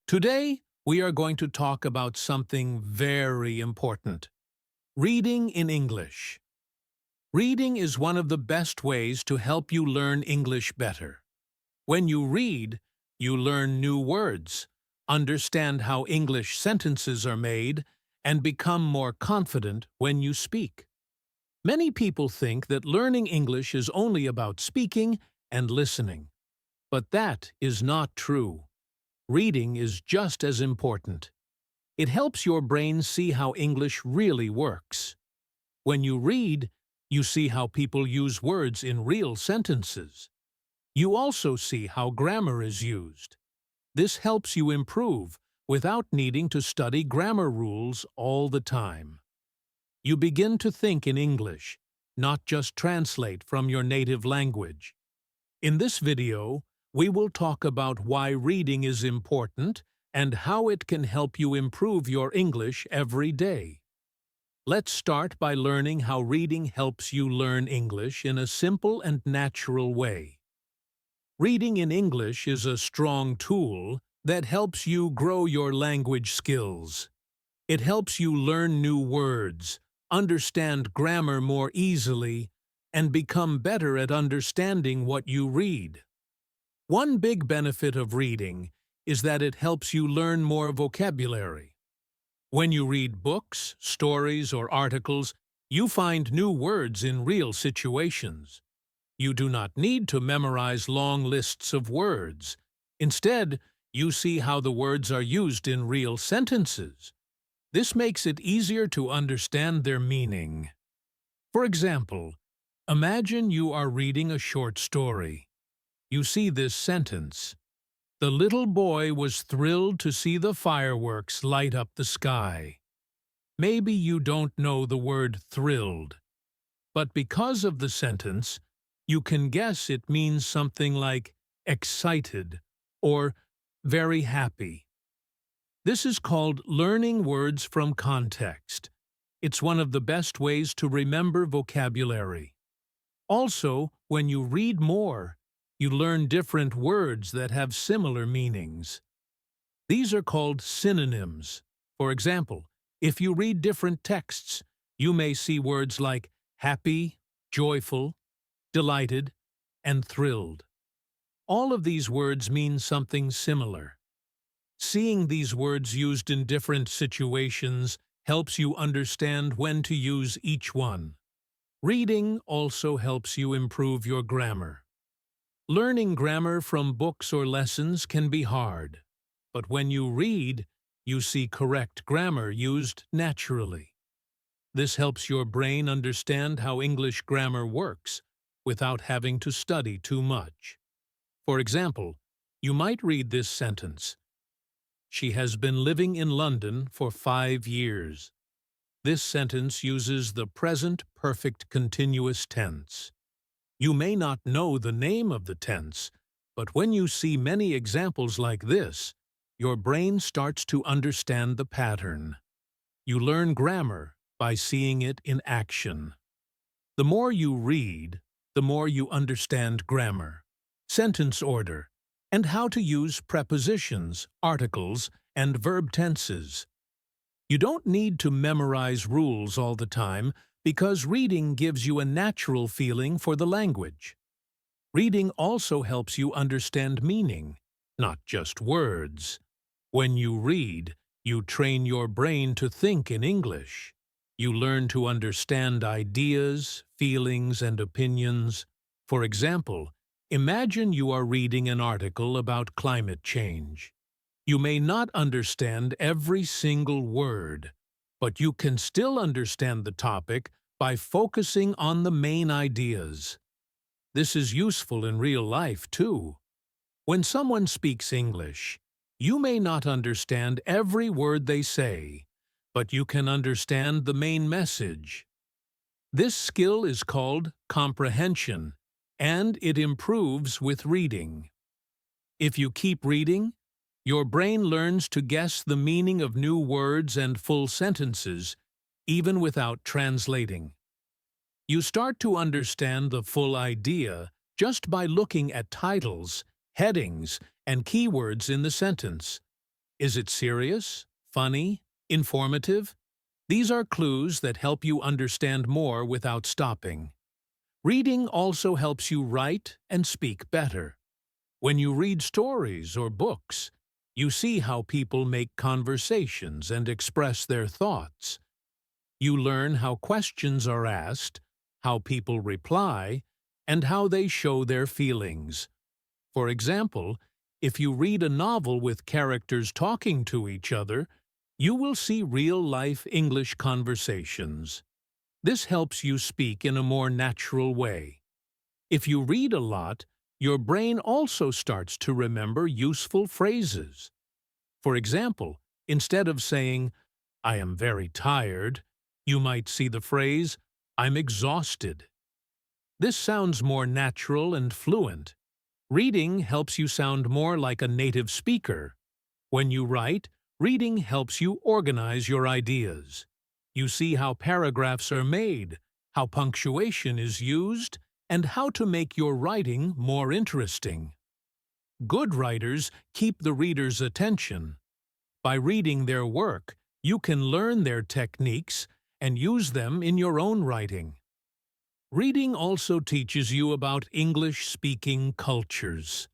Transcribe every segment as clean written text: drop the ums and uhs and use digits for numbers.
Today, we are going to talk about something very important: reading in English. Reading is one of the best ways to help you learn English better. When you read, you learn new words, understand how English sentences are made, and become more confident when you speak. Many people think that learning English is only about speaking and listening, but that is not true. Reading is just as important. It helps your brain see how English really works. When you read, you see how people use words in real sentences. You also see how grammar is used. This helps you improve without needing to study grammar rules all the time. You begin to think in English, not just translate from your native language. In this video, we will talk about why reading is important and how it can help you improve your English every day. Let's start by learning how reading helps you learn English in a simple and natural way. Reading in English is a strong tool that helps you grow your language skills. It helps you learn new words, understand grammar more easily, and become better at understanding what you read. One big benefit of reading is that it helps you learn more vocabulary. When you read books, stories, or articles, you find new words in real situations. You do not need to memorize long lists of words. Instead, you see how the words are used in real sentences. This makes it easier to understand their meaning. For example, imagine you are reading a short story. You see this sentence: "The little boy was thrilled to see the fireworks light up the sky." Maybe you don't know the word thrilled, but because of the sentence, you can guess it means something like excited or very happy. This is called learning words from context. It's one of the best ways to remember vocabulary. Also, when you read more, you learn different words that have similar meanings. These are called synonyms. For example, if you read different texts, you may see words like happy, joyful, delighted, and thrilled. All of these words mean something similar. Seeing these words used in different situations helps you understand when to use each one. Reading also helps you improve your grammar. Learning grammar from books or lessons can be hard, but when you read, you see correct grammar used naturally. This helps your brain understand how English grammar works without having to study too much. For example, you might read this sentence: "She has been living in London for 5 years." This sentence uses the present perfect continuous tense. You may not know the name of the tense, but when you see many examples like this, your brain starts to understand the pattern. You learn grammar by seeing it in action. The more you read, the more you understand grammar, sentence order, and how to use prepositions, articles, and verb tenses. You don't need to memorize rules all the time because reading gives you a natural feeling for the language. Reading also helps you understand meaning, not just words. When you read, you train your brain to think in English. You learn to understand ideas, feelings, and opinions. For example, imagine you are reading an article about climate change. You may not understand every single word, but you can still understand the topic by focusing on the main ideas. This is useful in real life, too. When someone speaks English, you may not understand every word they say, but you can understand the main message. This skill is called comprehension, and it improves with reading. If you keep reading, your brain learns to guess the meaning of new words and full sentences, even without translating. You start to understand the full idea just by looking at titles, headings, and keywords in the sentence. Is it serious, funny, informative? These are clues that help you understand more without stopping. Reading also helps you write and speak better. When you read stories or books, you see how people make conversations and express their thoughts. You learn how questions are asked, how people reply, and how they show their feelings. For example, if you read a novel with characters talking to each other, you will see real-life English conversations. This helps you speak in a more natural way. If you read a lot, your brain also starts to remember useful phrases. For example, instead of saying, "I am very tired," you might see the phrase, "I'm exhausted." This sounds more natural and fluent. Reading helps you sound more like a native speaker. When you write, reading helps you organize your ideas. You see how paragraphs are made, how punctuation is used, and how to make your writing more interesting. Good writers keep the reader's attention. By reading their work, you can learn their techniques and use them in your own writing. Reading also teaches you about English-speaking cultures.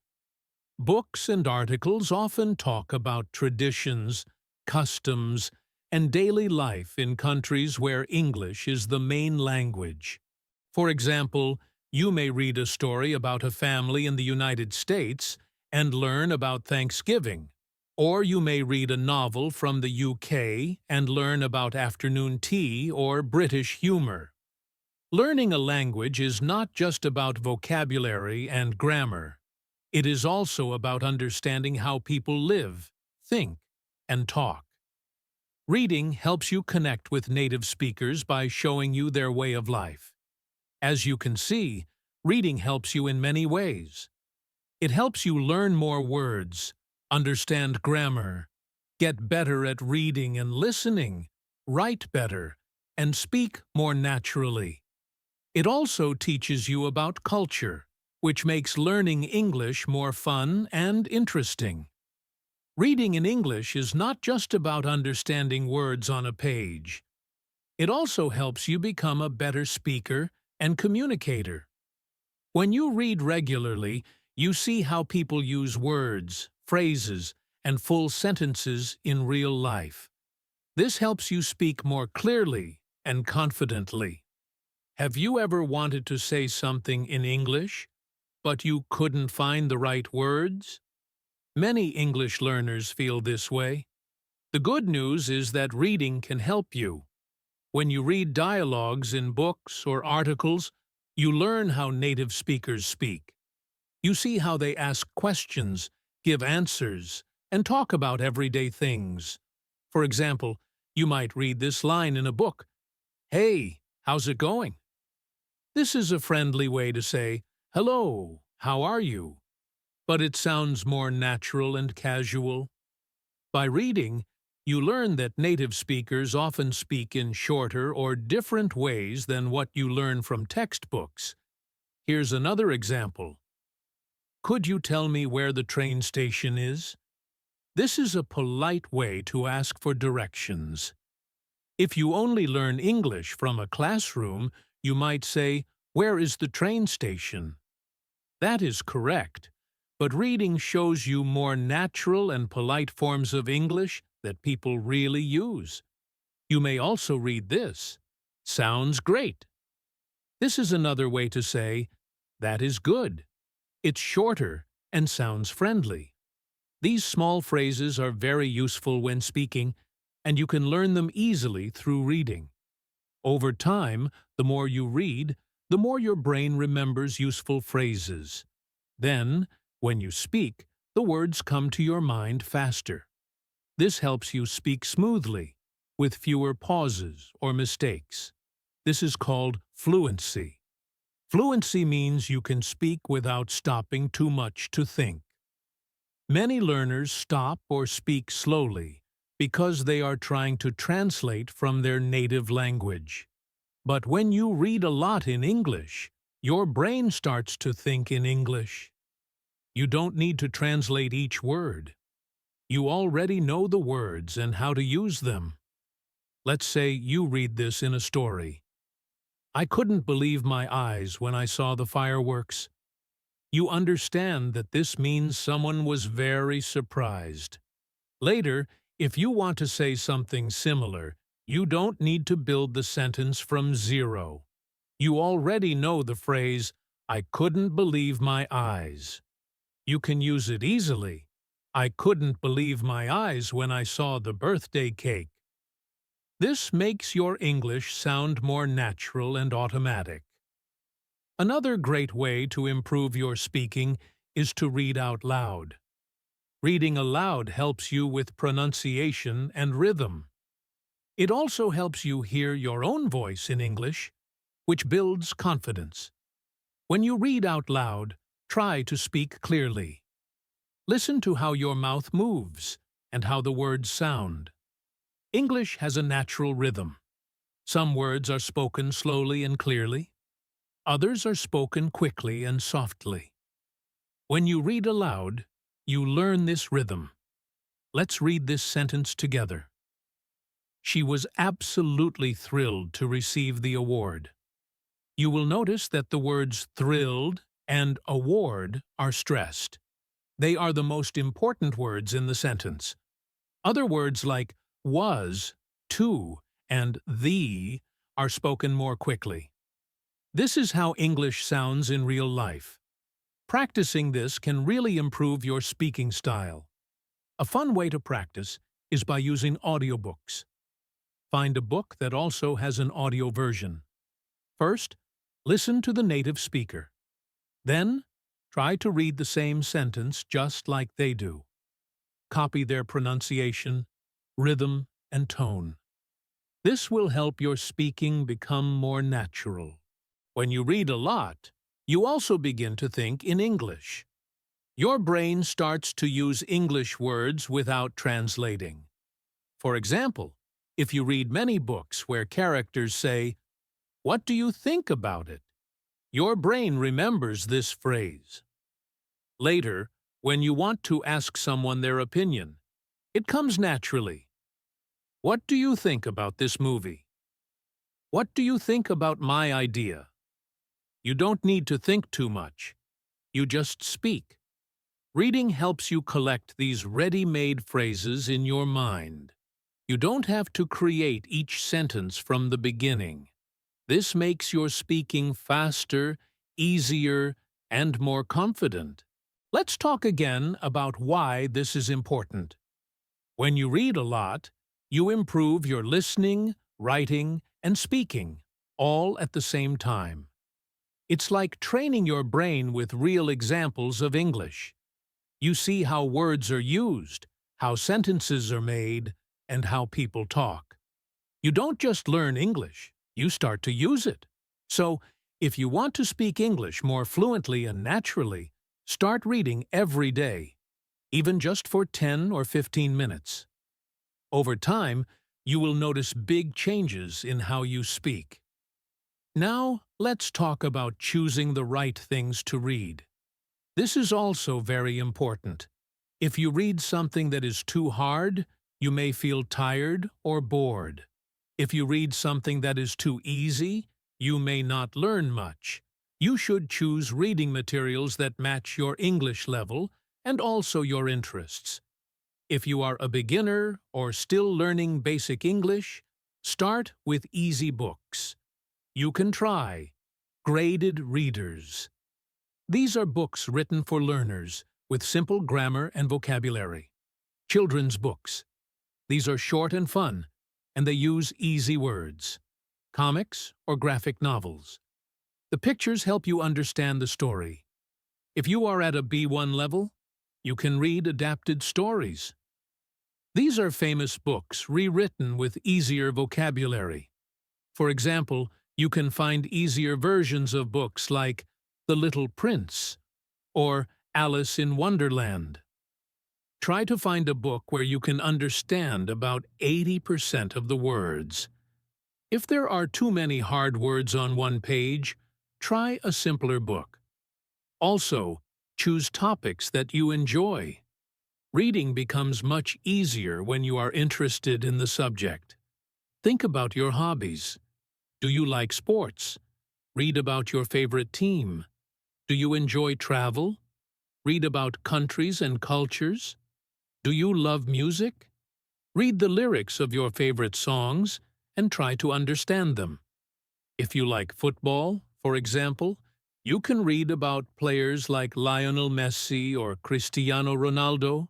Books and articles often talk about traditions, customs, and daily life in countries where English is the main language. For example, you may read a story about a family in the United States and learn about Thanksgiving. Or you may read a novel from the UK and learn about afternoon tea or British humor. Learning a language is not just about vocabulary and grammar. It is also about understanding how people live, think, and talk. Reading helps you connect with native speakers by showing you their way of life. As you can see, reading helps you in many ways. It helps you learn more words, understand grammar, get better at reading and listening, write better, and speak more naturally. It also teaches you about culture, which makes learning English more fun and interesting. Reading in English is not just about understanding words on a page. It also helps you become a better speaker and communicator. When you read regularly, you see how people use words, phrases, and full sentences in real life. This helps you speak more clearly and confidently. Have you ever wanted to say something in English, but you couldn't find the right words? Many English learners feel this way. The good news is that reading can help you. When you read dialogues in books or articles, you learn how native speakers speak. You see how they ask questions, give answers, and talk about everyday things. For example, you might read this line in a book, "Hey, how's it going?" This is a friendly way to say, "Hello, how are you?" But it sounds more natural and casual. By reading, you learn that native speakers often speak in shorter or different ways than what you learn from textbooks. Here's another example. "Could you tell me where the train station is?" This is a polite way to ask for directions. If you only learn English from a classroom, you might say, "Where is the train station?" That is correct, but reading shows you more natural and polite forms of English that people really use. You may also read this, "Sounds great." This is another way to say, "That is good." It's shorter and sounds friendly. These small phrases are very useful when speaking, and you can learn them easily through reading. Over time, the more you read, the more your brain remembers useful phrases. Then, when you speak, the words come to your mind faster. This helps you speak smoothly, with fewer pauses or mistakes. This is called fluency. Fluency means you can speak without stopping too much to think. Many learners stop or speak slowly because they are trying to translate from their native language. But when you read a lot in English, your brain starts to think in English. You don't need to translate each word. You already know the words and how to use them. Let's say you read this in a story. I couldn't believe my eyes when I saw the fireworks. You understand that this means someone was very surprised. Later, if you want to say something similar, you don't need to build the sentence from zero. You already know the phrase, I couldn't believe my eyes. You can use it easily. I couldn't believe my eyes when I saw the birthday cake. This makes your English sound more natural and automatic. Another great way to improve your speaking is to read out loud. Reading aloud helps you with pronunciation and rhythm. It also helps you hear your own voice in English, which builds confidence. When you read out loud, try to speak clearly. Listen to how your mouth moves and how the words sound. English has a natural rhythm. Some words are spoken slowly and clearly. Others are spoken quickly and softly. When you read aloud, you learn this rhythm. Let's read this sentence together. She was absolutely thrilled to receive the award. You will notice that the words thrilled and award are stressed. They are the most important words in the sentence. Other words like was, to, and the are spoken more quickly. This is how English sounds in real life. Practicing this can really improve your speaking style. A fun way to practice is by using audiobooks. Find a book that also has an audio version. First, listen to the native speaker. Then, try to read the same sentence just like they do. Copy their pronunciation, rhythm, and tone. This will help your speaking become more natural. When you read a lot, you also begin to think in English. Your brain starts to use English words without translating. For example, if you read many books where characters say, "What do you think about it?" your brain remembers this phrase. Later, when you want to ask someone their opinion, it comes naturally. What do you think about this movie? What do you think about my idea? You don't need to think too much. You just speak. Reading helps you collect these ready-made phrases in your mind. You don't have to create each sentence from the beginning. This makes your speaking faster, easier, and more confident. Let's talk again about why this is important. When you read a lot, you improve your listening, writing, and speaking, all at the same time. It's like training your brain with real examples of English. You see how words are used, how sentences are made, and how people talk. You don't just learn English, you start to use it. So, if you want to speak English more fluently and naturally, start reading every day, even just for 10 or 15 minutes. Over time, you will notice big changes in how you speak. Now, let's talk about choosing the right things to read. This is also very important. If you read something that is too hard, you may feel tired or bored. If you read something that is too easy, you may not learn much. You should choose reading materials that match your English level and also your interests. If you are a beginner or still learning basic English, start with easy books. You can try graded readers. These are books written for learners with simple grammar and vocabulary. Children's books. These are short and fun, and they use easy words. Comics or graphic novels. The pictures help you understand the story. If you are at a B1 level, you can read adapted stories. These are famous books rewritten with easier vocabulary. For example, you can find easier versions of books like The Little Prince or Alice in Wonderland. Try to find a book where you can understand about 80% of the words. If there are too many hard words on one page, try a simpler book. Also, choose topics that you enjoy. Reading becomes much easier when you are interested in the subject. Think about your hobbies. Do you like sports? Read about your favorite team. Do you enjoy travel? Read about countries and cultures. Do you love music? Read the lyrics of your favorite songs and try to understand them. If you like football, for example, you can read about players like Lionel Messi or Cristiano Ronaldo.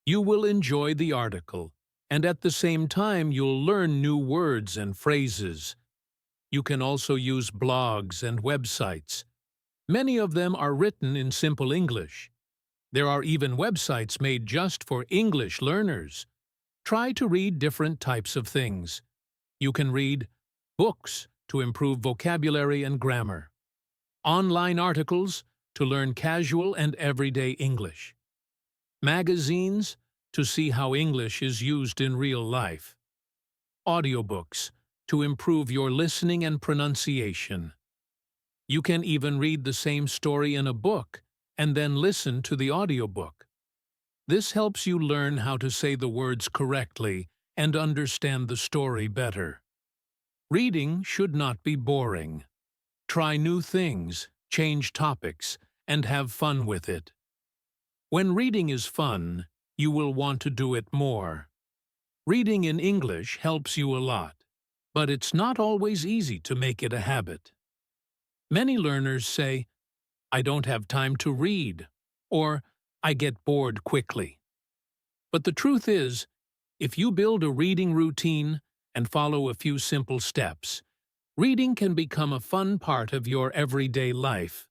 You will enjoy the article, and at the same time you'll learn new words and phrases. You can also use blogs and websites. Many of them are written in simple English. There are even websites made just for English learners. Try to read different types of things. You can read books to improve vocabulary and grammar, online articles to learn casual and everyday English, magazines to see how English is used in real life, audiobooks to improve your listening and pronunciation. You can even read the same story in a book and then listen to the audiobook. This helps you learn how to say the words correctly and understand the story better. Reading should not be boring. Try new things, change topics, and have fun with it. When reading is fun, you will want to do it more. Reading in English helps you a lot, but it's not always easy to make it a habit. Many learners say, "I don't have time to read," or "I get bored quickly." But the truth is, if you build a reading routine and follow a few simple steps, reading can become a fun part of your everyday life.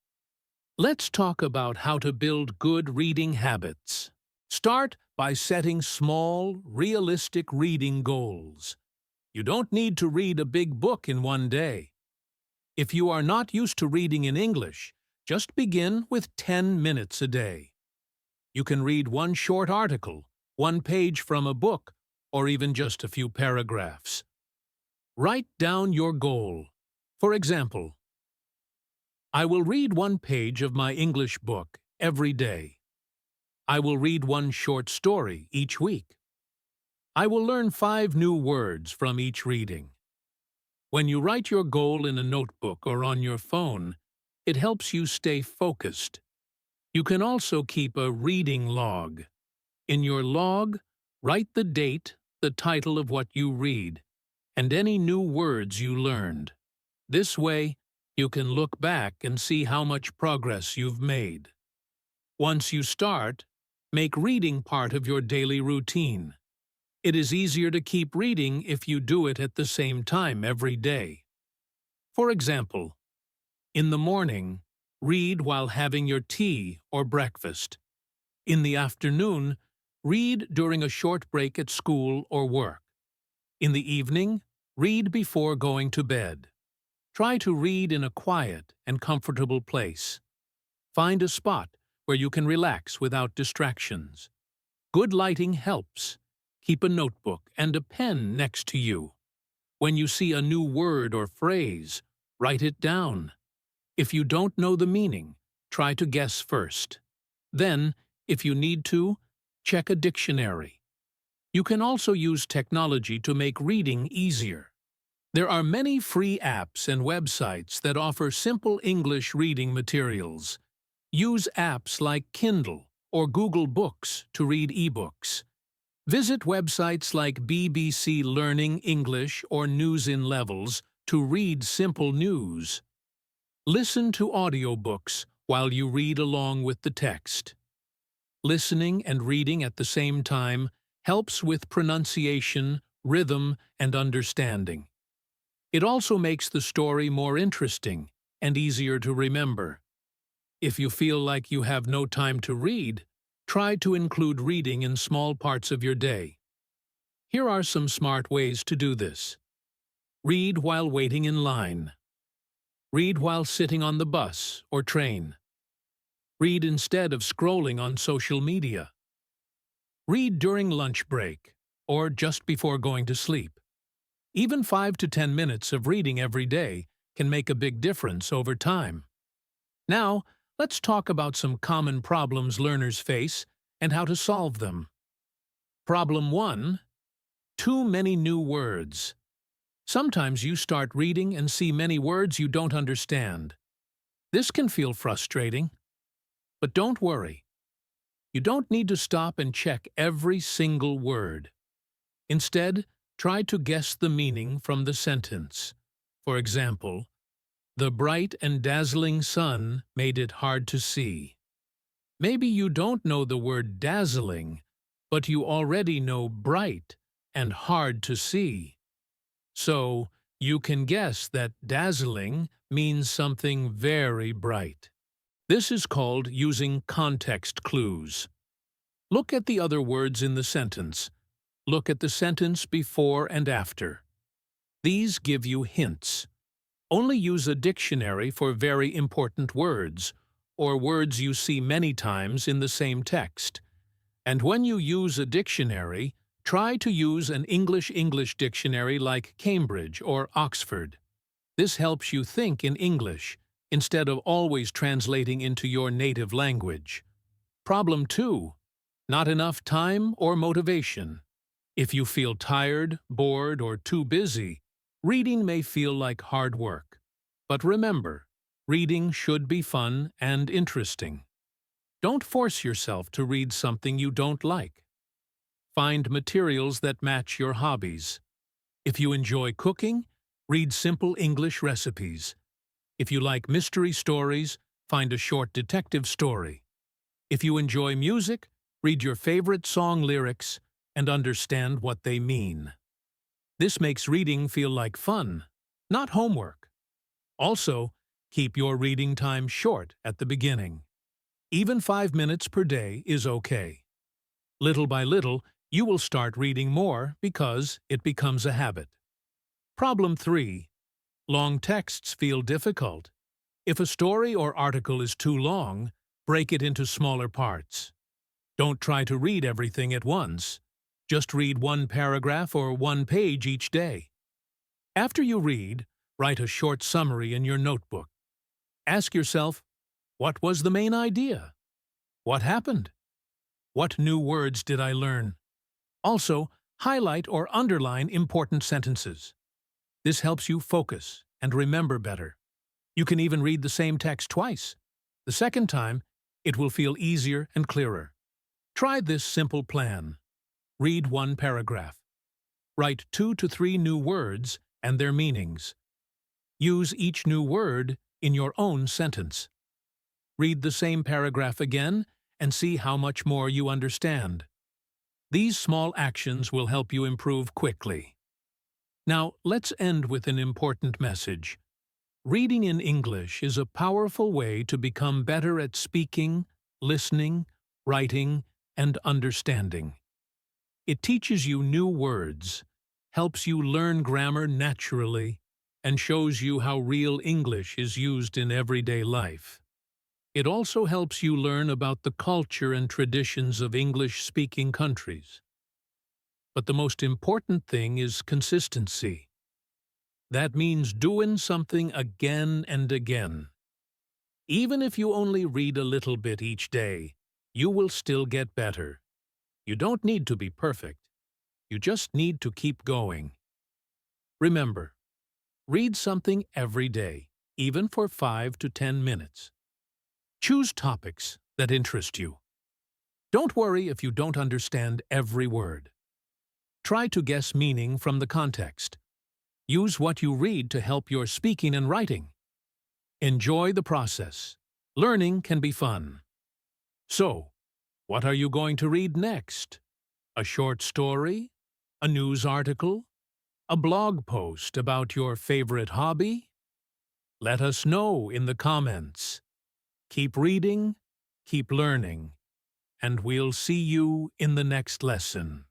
Let's talk about how to build good reading habits. Start by setting small, realistic reading goals. You don't need to read a big book in one day. If you are not used to reading in English, just begin with 10 minutes a day. You can read one short article, one page from a book, or even just a few paragraphs. Write down your goal. For example, I will read one page of my English book every day. I will read one short story each week. I will learn 5 new words from each reading. When you write your goal in a notebook or on your phone, it helps you stay focused. You can also keep a reading log. In your log, write the date, the title of what you read, and any new words you learned. This way, you can look back and see how much progress you've made. Once you start, make reading part of your daily routine. It is easier to keep reading if you do it at the same time every day. For example, in the morning, read while having your tea or breakfast. In the afternoon, read during a short break at school or work. In the evening, read before going to bed. Try to read in a quiet and comfortable place. Find a spot where you can relax without distractions. Good lighting helps. Keep a notebook and a pen next to you. When you see a new word or phrase, write it down. If you don't know the meaning, try to guess first. Then, if you need to, check a dictionary. You can also use technology to make reading easier. There are many free apps and websites that offer simple English reading materials. Use apps like Kindle or Google Books to read ebooks. Visit websites like BBC Learning English or News in Levels to read simple news. Listen to audiobooks while you read along with the text. Listening and reading at the same time helps with pronunciation, rhythm, and understanding. It also makes the story more interesting and easier to remember. If you feel like you have no time to read, try to include reading in small parts of your day. Here are some smart ways to do this. Read while waiting in line. Read while sitting on the bus or train. Read instead of scrolling on social media. Read during lunch break or just before going to sleep. Even 5 to 10 minutes of reading every day can make a big difference over time. Now, let's talk about some common problems learners face and how to solve them. Problem 1. Too many new words. Sometimes you start reading and see many words you don't understand. This can feel frustrating, but don't worry. You don't need to stop and check every single word. Instead, try to guess the meaning from the sentence. For example, the bright and dazzling sun made it hard to see. Maybe you don't know the word dazzling, but you already know bright and hard to see. So, you can guess that dazzling means something very bright. This is called using context clues. Look at the other words in the sentence. Look at the sentence before and after. These give you hints. Only use a dictionary for very important words, or words you see many times in the same text. And when you use a dictionary, try to use an English dictionary like Cambridge or Oxford. This helps you think in English, instead of always translating into your native language. Problem 2. Not enough time or motivation. If you feel tired, bored, or too busy, reading may feel like hard work. But remember, reading should be fun and interesting. Don't force yourself to read something you don't like. Find materials that match your hobbies. If you enjoy cooking, read simple English recipes. If you like mystery stories, find a short detective story. If you enjoy music, read your favorite song lyrics and understand what they mean. This makes reading feel like fun, not homework. Also, keep your reading time short at the beginning. Even 5 minutes per day is okay. Little by little, you will start reading more because it becomes a habit. Problem 3. Long texts feel difficult. If a story or article is too long, break it into smaller parts. Don't try to read everything at once. Just read one paragraph or one page each day. After you read, write a short summary in your notebook. Ask yourself, what was the main idea? What happened? What new words did I learn? Also, highlight or underline important sentences. This helps you focus and remember better. You can even read the same text twice. The second time, it will feel easier and clearer. Try this simple plan. Read one paragraph. Write 2 to 3 new words and their meanings. Use each new word in your own sentence. Read the same paragraph again and see how much more you understand. These small actions will help you improve quickly. Now, let's end with an important message. Reading in English is a powerful way to become better at speaking, listening, writing, and understanding. It teaches you new words, helps you learn grammar naturally, and shows you how real English is used in everyday life. It also helps you learn about the culture and traditions of English-speaking countries. But the most important thing is consistency. That means doing something again and again. Even if you only read a little bit each day, you will still get better. You don't need to be perfect. You just need to keep going. Remember, read something every day, even for 5 to 10 minutes. Choose topics that interest you. Don't worry if you don't understand every word. Try to guess meaning from the context. Use what you read to help your speaking and writing. Enjoy the process. Learning can be fun. So, what are you going to read next? A short story? A news article? A blog post about your favorite hobby? Let us know in the comments. Keep reading, keep learning, and we'll see you in the next lesson.